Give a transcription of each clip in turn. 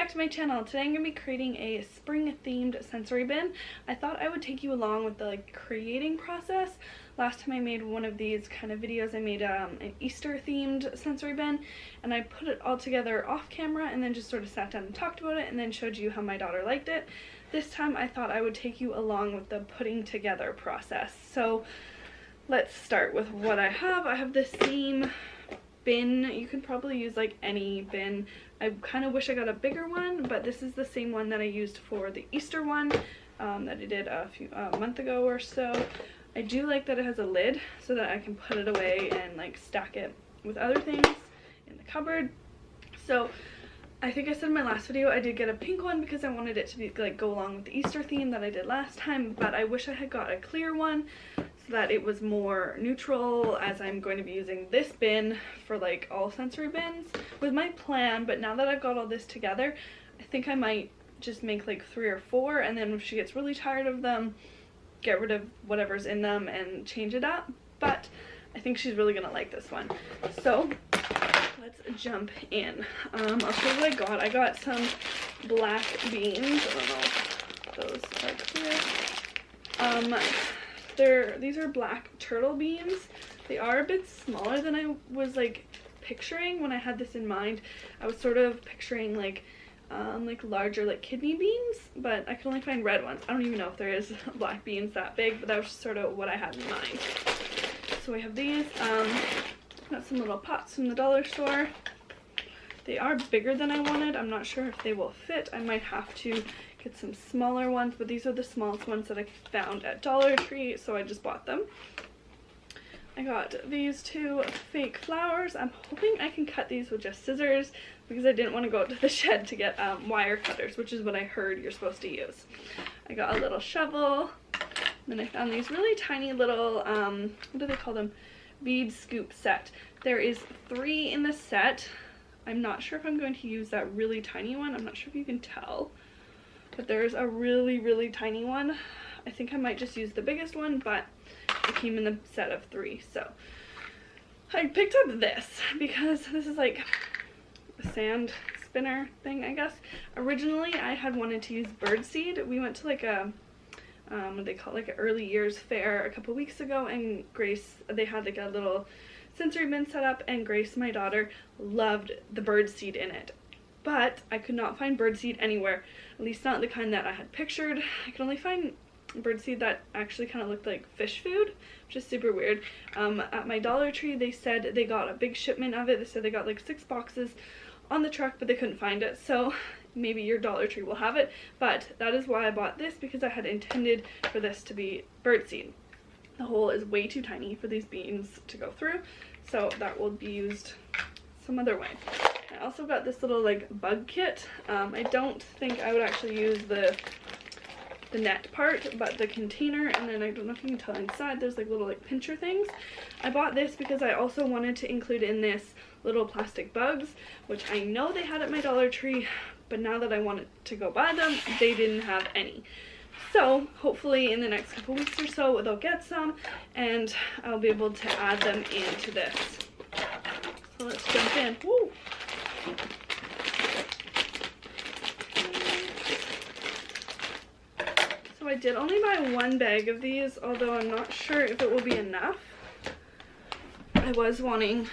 back to my channel. Today I'm going to be creating a spring themed sensory bin. I thought I would take you along with the creating process. Last time I made one of these kind of videos, I made an Easter themed sensory bin, and I put it all together off camera and then just sort of sat down and talked about it and then showed you how my daughter liked it. This time I thought I would take you along with the putting together process. So let's start with what I have. I have this theme bin. You can probably use like any bin. I kind of wish I got a bigger one, but this is the same one that I used for the Easter one that I did a month ago or so. I do like that it has a lid so that I can put it away and like stack it with other things in the cupboard. So I think I said in my last video I did get a pink one because I wanted it to be like go along with the Easter theme that I did last time, but I wish I had got a clear one so that it was more neutral, as I'm going to be using this bin for like all sensory bins was my plan. But now that I've got all this together, I think I might just make like 3 or 4, and then if she gets really tired of them, get rid of whatever's in them and change it up. But I think she's really gonna like this one, so let's jump in. I'll show you what I got. I got some black beans. I don't know if those are clear. These are black turtle beans. They are a bit smaller than I was like picturing when I had this in mind. I was sort of picturing like larger like kidney beans, but I could only find red ones. I don't even know if there is black beans that big, but that was sort of what I had in mind. So we have these. Got some little pots from the dollar store. They are bigger than I wanted. I'm not sure if they will fit. I might have to get some smaller ones, but these are the smallest ones that I found at Dollar Tree, so I just bought them. I got these 2 fake flowers. I'm hoping I can cut these with just scissors because I didn't want to go out to the shed to get wire cutters, which is what I heard you're supposed to use. I got a little shovel. Then I found these really tiny little, what do they call them? Bead scoop set. There is 3 in the set. I'm not sure if I'm going to use that really tiny one. I'm not sure if you can tell, but there's a really tiny one. I think I might just use the biggest one, but it came in the set of 3. So I picked up this because this is like a sand spinner thing, I guess. Originally I had wanted to use birdseed. We went to like a what they call like an early years fair a couple weeks ago, and Grace, they had like a little sensory bin set up, and Grace, my daughter, loved the birdseed in it. But I could not find birdseed anywhere, at least not the kind that I had pictured. I could only find birdseed that actually kind of looked like fish food, which is super weird. At my Dollar Tree, they said they got a big shipment of it. They said they got like 6 boxes on the truck, but they couldn't find it. So maybe your Dollar Tree will have it, but that is why I bought this, because I had intended for this to be birdseed. The hole is way too tiny for these beans to go through, so that will be used some other way. I also got this little like bug kit. I don't think I would actually use the net part, but the container, and then I don't know if you can tell inside there's like little like pincher things. I bought this because I also wanted to include in this little plastic bugs, which I know they had at my Dollar Tree, but now that I wanted to go buy them, they didn't have any. So hopefully in the next couple weeks or so they'll get some, and I'll be able to add them into this. So let's jump in. Woo! So I did only buy 1 bag of these, although I'm not sure if it will be enough. I was wanting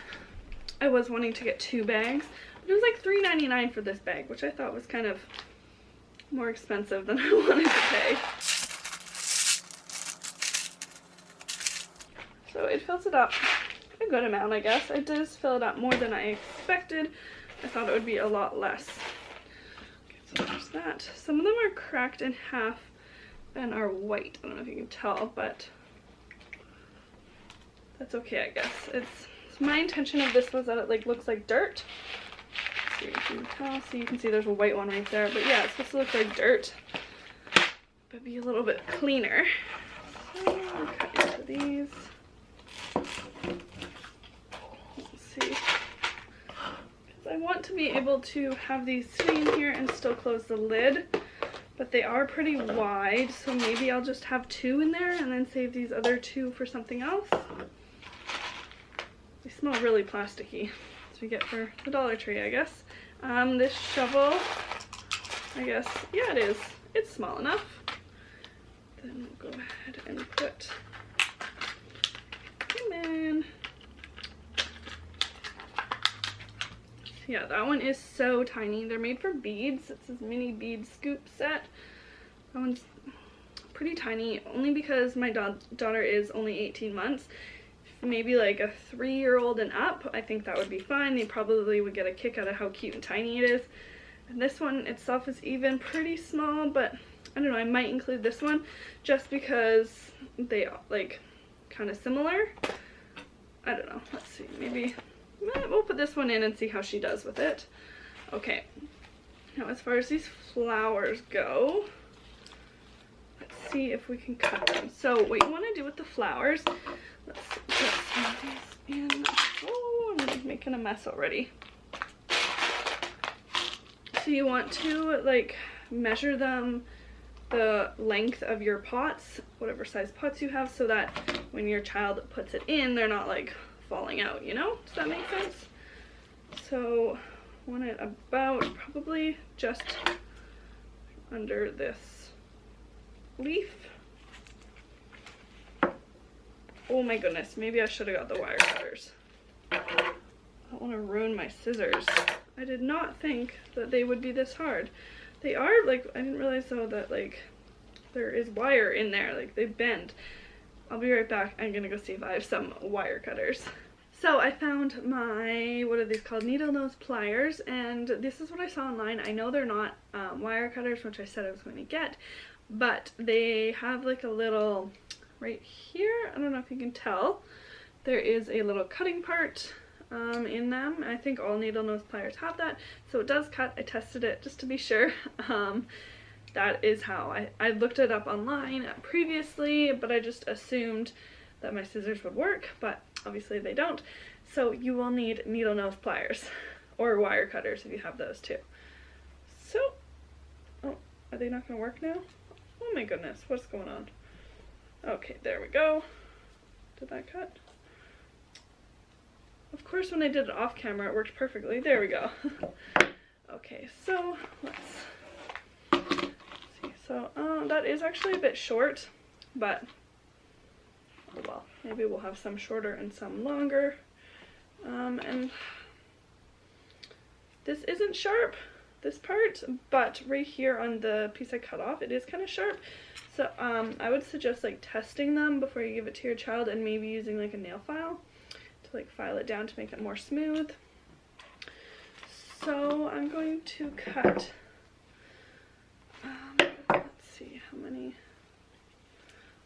to get 2 bags. It was like $3.99 for this bag, which I thought was kind of more expensive than I wanted to pay. So it fills it up a good amount, I guess. It does fill it up more than I expected. I thought it would be a lot less. Okay, so there's that. Some of them are cracked in half and are white. I don't know if you can tell, but that's okay, I guess. My intention of this was that it like looks like dirt. So you can tell, so you can see there's a white one right there, but yeah, it's supposed to look like dirt, but be a little bit cleaner. So we'll cut into these. Let's see, because I want to be able to have these sitting in here and still close the lid, but they are pretty wide, so maybe I'll just have 2 in there and then save these other 2 for something else. They smell really plasticky, as we get for the Dollar Tree, I guess. This shovel I guess. Yeah, it is. It's small enough. Then we'll go ahead and put them in. Yeah, that one is so tiny. They're made for beads. It's this mini bead scoop set. That one's pretty tiny, only because my daughter is only 18 months. Maybe like a 3-year-old and up, I think that would be fine. They probably would get a kick out of how cute and tiny it is. And this one itself is even pretty small, but I don't know, I might include this one just because they like kind of similar. I don't know, let's see, maybe we'll put this one in and see how she does with it. Okay, now as far as these flowers go, let's see if we can cut them. So what you want to do with the flowers, let's move these in. Oh, I'm making a mess already. So you want to like measure them, the length of your pots, whatever size pots you have, so that when your child puts it in, they're not like falling out, you know? Does that make sense? So want it about probably just under this leaf. Oh my goodness, maybe I should have got the wire cutters. I don't want to ruin my scissors. I did not think that they would be this hard. They are, like, I didn't realize though that like there is wire in there, like they bend. I'll be right back. I'm gonna go see if I have some wire cutters. So I found my, what are these called, needle nose pliers, and this is what I saw online. I know they're not wire cutters, which I said I was going to get, but they have like a little, right here, I don't know if you can tell, there is a little cutting part in them. I think all needle nose pliers have that, so it does cut. I tested it just to be sure. That is how I looked it up online previously, but I just assumed that my scissors would work, but obviously they don't. So you will need needle nose pliers or wire cutters if you have those too. So, oh, are they not gonna work now? Oh my goodness, what's going on? Okay, there we go. Did that cut? Of course, when I did it off camera, it worked perfectly. There we go. Okay, so let's see. So that is actually a bit short, but oh well, maybe we'll have some shorter and some longer. And this isn't sharp, this part, but right here on the piece I cut off, it is kind of sharp. So I would suggest like testing them before you give it to your child, and maybe using like a nail file to like file it down to make it more smooth. So I'm going to cut, let's see how many.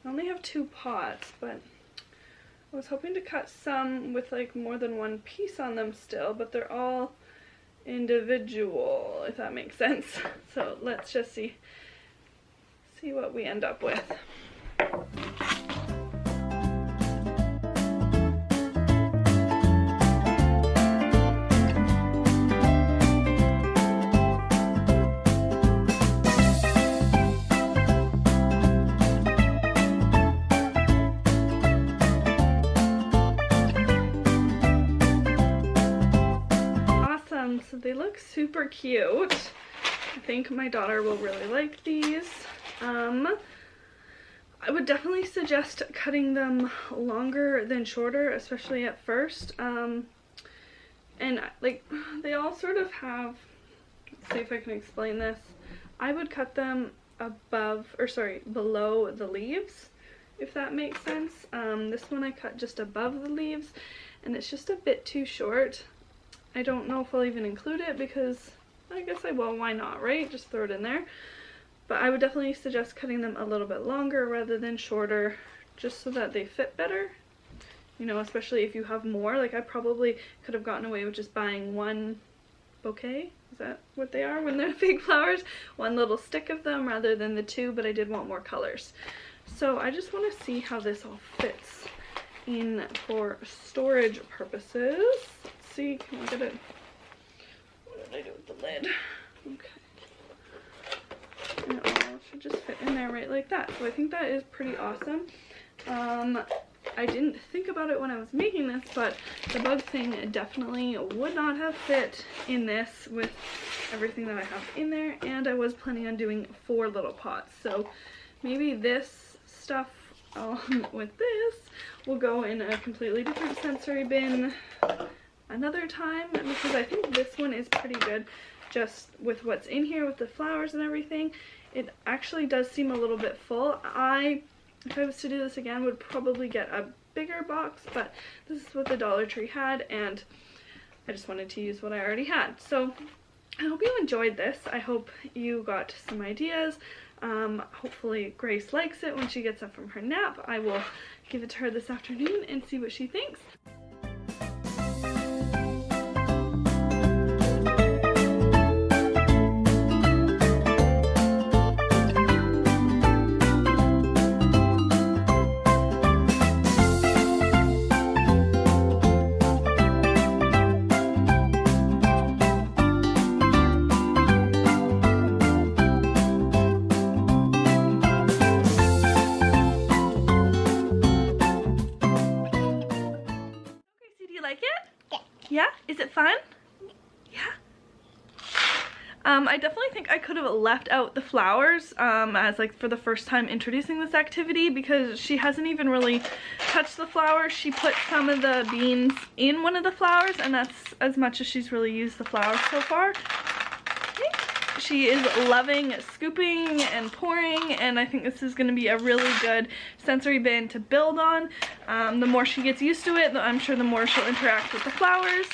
I only have 2 pots, but I was hoping to cut some with like more than one piece on them still, but they're all individual, if that makes sense. So let's just see what we end up with. So they look super cute. I think my daughter will really like these. I would definitely suggest cutting them longer than shorter, especially at first. And like they all sort of have, let's see if I can explain this. I would cut them below the leaves, if that makes sense. This one I cut just above the leaves, and it's just a bit too short. I don't know if I'll even include it because I guess I will, why not, right? Just throw it in there. But I would definitely suggest cutting them a little bit longer rather than shorter, just so that they fit better. You know, especially if you have more. Like I probably could have gotten away with just buying one bouquet. Is that what they are when they're big flowers? One little stick of them rather than the 2, but I did want more colors. So I just want to see how this all fits in for storage purposes. Let's see, can I get it? What did I do with the lid? Okay. And it all should just fit in there right like that. So I think that is pretty awesome. I didn't think about it when I was making this, but the bug thing definitely would not have fit in this with everything that I have in there, and I was planning on doing 4 little pots. So maybe this stuff with this will go in a completely different sensory bin another time, because I think this one is pretty good just with what's in here with the flowers and everything. It actually does seem a little bit full. If I was to do this again, would probably get a bigger box, but this is what the Dollar Tree had, and I just wanted to use what I already had. So I hope you enjoyed this. I hope you got some ideas. Hopefully Grace likes it when she gets up from her nap. I will give it to her this afternoon and see what she thinks. Yeah? Is it fun? Yeah. I definitely think I could have left out the flowers as like for the first time introducing this activity, because she hasn't even really touched the flowers. She put some of the beans in one of the flowers, and that's as much as she's really used the flowers so far. She is loving scooping and pouring, and I think this is going to be a really good sensory bin to build on. The more she gets used to it, I'm sure the more she'll interact with the flowers.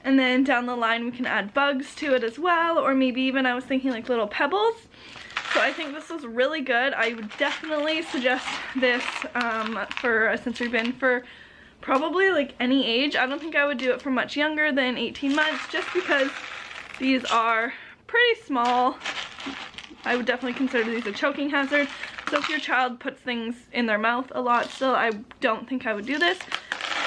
And then down the line we can add bugs to it as well, or maybe even I was thinking like little pebbles. So I think this was really good. I would definitely suggest this for a sensory bin for probably like any age. I don't think I would do it for much younger than 18 months, just because these are pretty small. I would definitely consider these a choking hazard. So if your child puts things in their mouth a lot still, I don't think I would do this.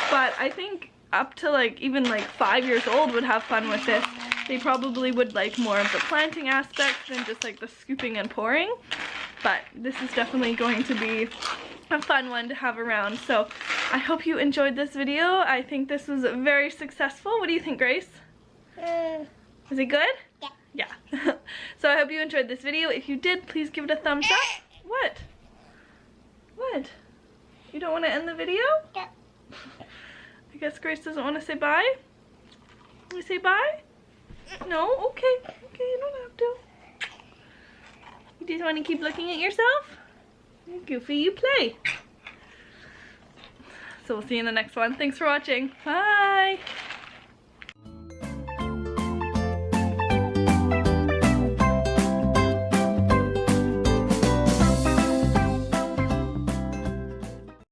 But I think up to like even like 5 years old would have fun with this. They probably would like more of the planting aspect than just like the scooping and pouring. But this is definitely going to be a fun one to have around. So I hope you enjoyed this video. I think this was very successful. What do you think, Grace? Was it good? Yeah. Yeah. So I hope you enjoyed this video. If you did, please give it a thumbs up. What? What? You don't want to end the video? Yeah. I guess Grace doesn't want to say bye. You say bye? No? Okay. Okay, you don't have to. You just want to keep looking at yourself? Goofy, you play. So we'll see you in the next one. Thanks for watching. Bye.